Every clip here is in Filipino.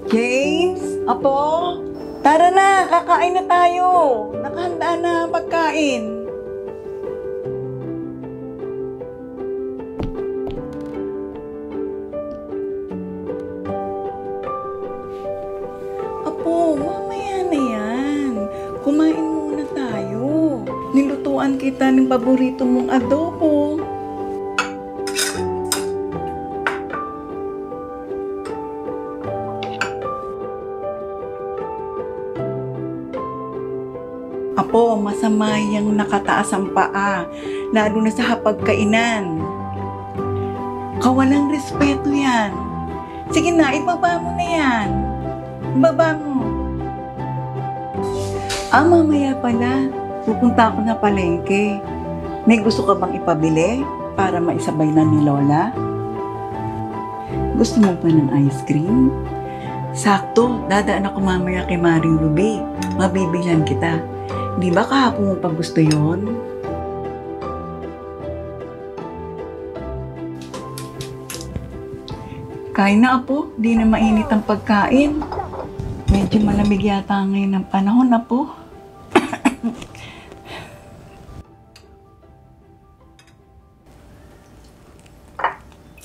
James? Apo? Tara na, kakain na tayo. Nakahanda na ang pagkain. Apo, mamaya na yan. Kumain muna tayo. Nilutuan kita ng paborito mong adobo. Apo, masama yung nakataas ang paa, lalo na sa hapagkainan. Kawalang respeto yan. Sige na, ibaba mo na yan. Ibaba mo. Mamaya pala, pupunta ako na palengke. May gusto ka bang ipabili para maisabay na ni Lola? Gusto mo pa ng ice cream? Sakto, dadaan ako mamaya kay Maring Ruby. Mabibilan kita. Di ba kahapon mo pa gusto yon? Kain na, Apo. Di na mainit ang pagkain. Medyo malamig yata ngayon ang panahon, Apo.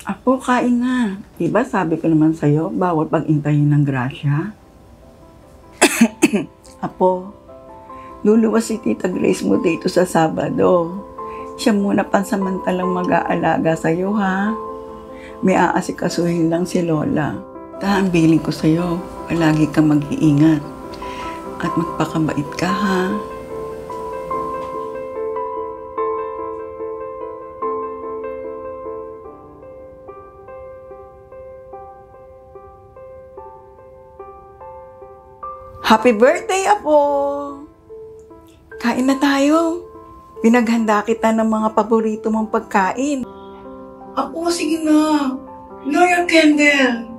Apo, kain na. Diba sabi ko naman sa'yo, bawal pag-intayin ng grasya. Apo, luluwas si Tita Grace mo dito sa Sabado. Siya muna pansamantalang mag-aalaga sa'yo, ha? May aasikasuhin lang si Lola. Tahambilin ko sa'yo, palagi kang mag-iingat. At magpakabait ka, ha? Happy birthday, Apo! Kain na tayo. Pinaghanda kita ng mga paborito mong pagkain. Apo, sige na. Blow your candle.